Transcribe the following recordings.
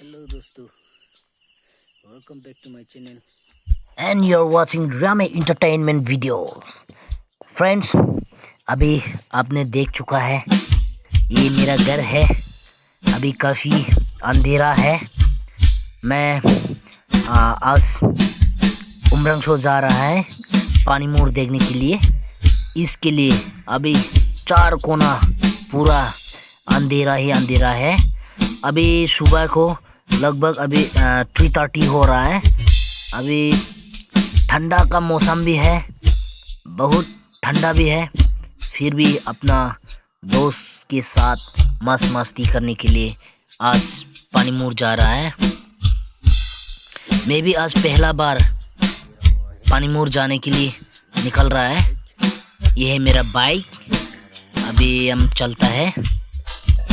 Hello दोस्तों, welcome back to my channel. And you're watching ड्रामे entertainment videos. Friends, अभी आपने देख चुका है, ये मेरा घर है. अभी काफ़ी अंधेरा है. मैं आज उमरंगशो जा रहा है पानीमूर देखने के लिए. इसके लिए अभी चार कोना पूरा अंधेरा ही अंधेरा है. अभी सुबह को लगभग अभी 3:30 हो रहा है. अभी ठंडा का मौसम भी है, बहुत ठंडा भी है. फिर भी अपना दोस्त के साथ मस्ती करने के लिए आज पानीमूर जा रहा है. मैं भी आज पहला बार पानीमूर जाने के लिए निकल रहा है. यह है मेरा बाइक. अभी हम चलता है.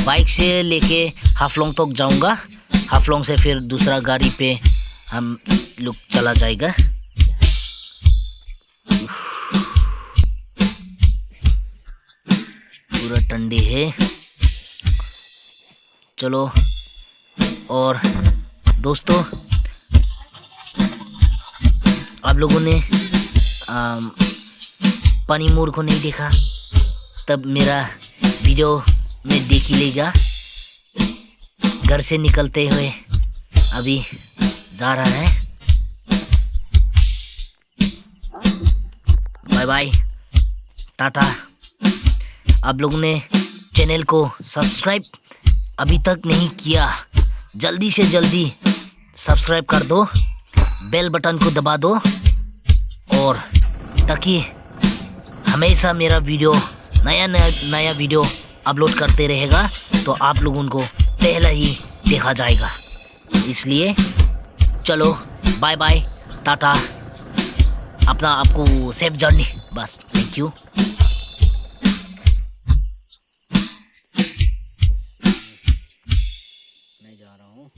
बाइक से लेके हाफलोंग तक जाऊंगा. हाफलोंग से फिर दूसरा गाड़ी पे हम लोग चला जाएगा. पूरा ठंडी है. चलो. और दोस्तों, आप लोगों ने पानीमूर को नहीं देखा तब मेरा वीडियो में देख ही लेगा. घर से निकलते हुए अभी जा रहा है. बाय बाय, टाटा. आप लोगों ने चैनल को सब्सक्राइब अभी तक नहीं किया, जल्दी से जल्दी सब्सक्राइब कर दो. बेल बटन को दबा दो, और ताकि हमेशा मेरा वीडियो नया वीडियो अपलोड करते रहेगा तो आप लोगों को पहला ही देखा जाएगा. इसलिए चलो, बाय बाय, टाटा. अपना आपको सेफ जर्नी. बस, थैंक यू. मैं जा रहा हूँ.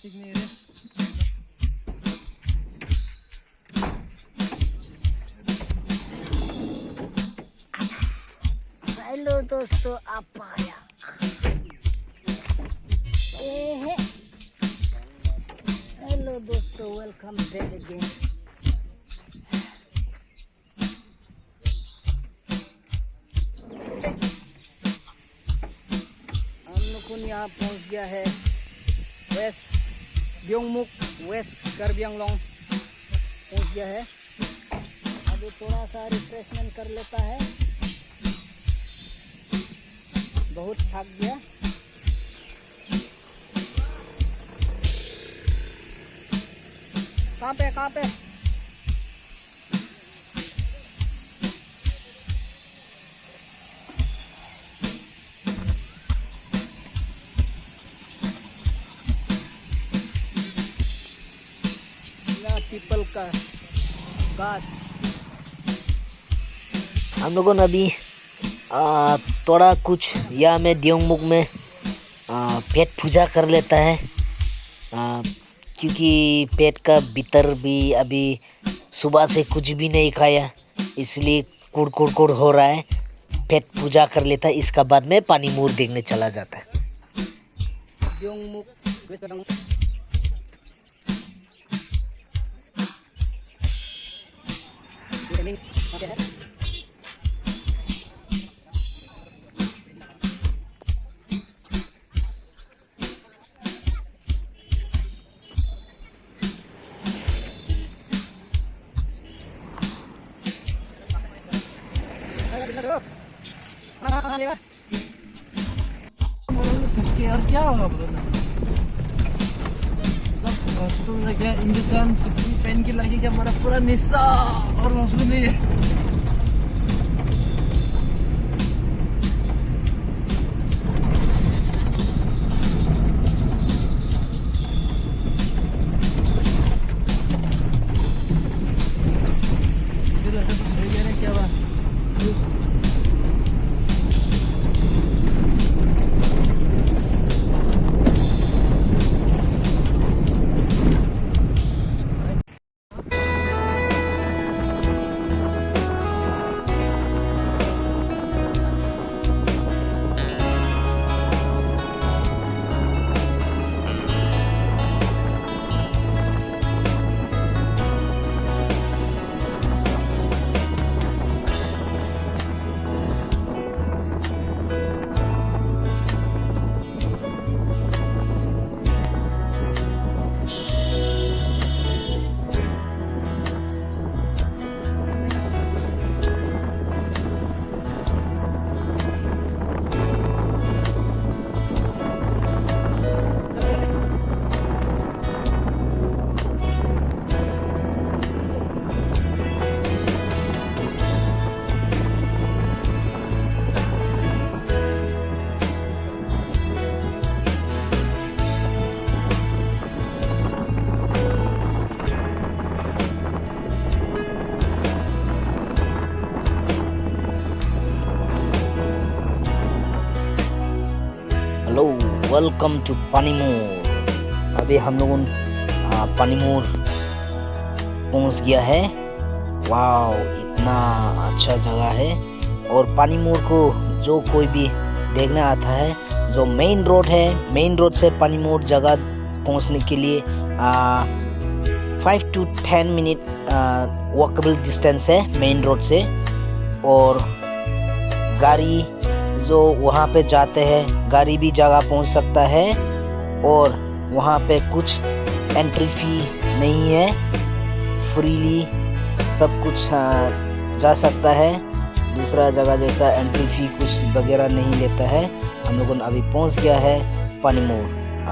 हेलो दोस्तों, आप आया हेलो दोस्तों, वेलकम बैक अगेन। हम लोग यहाँ पहुँच गया है वेस्ट ब्योंगमुक, वेस्ट कार्बी आंगलोंग पहुँच गया है। अभी थोड़ा सा रिफ्रेशमेंट कर लेता है, बहुत थक गया। कहाँ पे पीपल का घास। हम लोगों ने अभी थोड़ा कुछ या मैं द्योंगमुक में पेट पूजा कर लेता है, क्योंकि पेट का भीतर भी अभी सुबह से कुछ भी नहीं खाया, इसलिए कुड़ हो रहा है। पेट पूजा कर लेता है, इसका बाद में पानीमुर देखने चला जाता है। और क्या होगा ब्रो? तुम लगे इंसान पेन की लगी क्या हमारा पूरा निस्सा और मजबूत नहीं है। क्या बात हेलो, वेलकम टू पानीमुर। अभी हम लोग पानीमुर पहुंच गया है। वाओ, इतना अच्छा जगह है। और पानीमुर को जो कोई भी देखने आता है, जो मेन रोड है, मेन रोड से पानीमुर जगह पहुंचने के लिए 5 to 10 मिनट वॉकेबल डिस्टेंस है मेन रोड से। और गाड़ी जो वहाँ पे जाते हैं, गाड़ी भी जगह पहुँच सकता है। और वहाँ पे कुछ एंट्री फी नहीं है, फ्रीली सब कुछ जा सकता है। दूसरा जगह जैसा एंट्री फी कुछ वगैरह नहीं लेता है। हम लोगों ने अभी पहुँच गया है पानीमुर।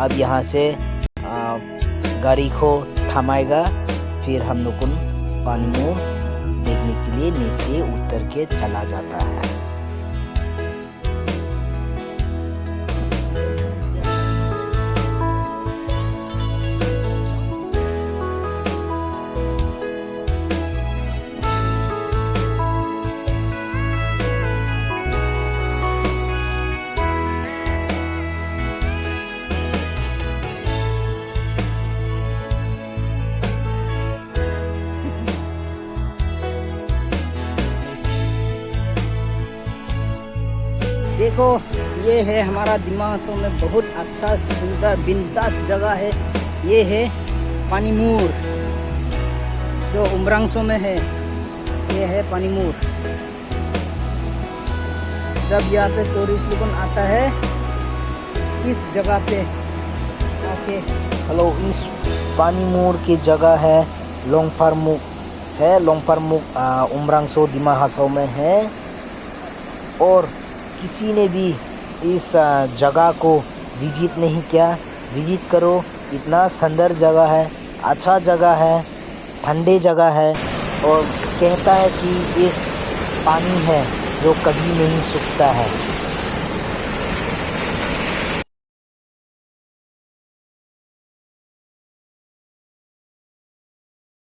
अब यहाँ से गाड़ी को थमाएगा, फिर हम लोग पानीमुर देखने के लिए नीचे उतर के चला जाता है। देखो ये है हमारा दिमा हसाओ में बहुत अच्छा सुंदर बिंदास जगह है। ये है पानीमुर जो उम्रांगसो में है। ये है पानीमुर। जब यहाँ पे टूरिस्ट लोग आता है इस जगह पे आके। हेलो, इस पानीमुर की जगह है लोंगफारमुक है। लोंगफारमुक उम्रांगसो दिमा हसाओ में है। और किसी ने भी इस जगह को विजिट नहीं किया, विजिट करो। इतना सुंदर जगह है, अच्छा जगह है, ठंडे जगह है। और कहता है कि इस पानी है जो कभी नहीं सूखता है।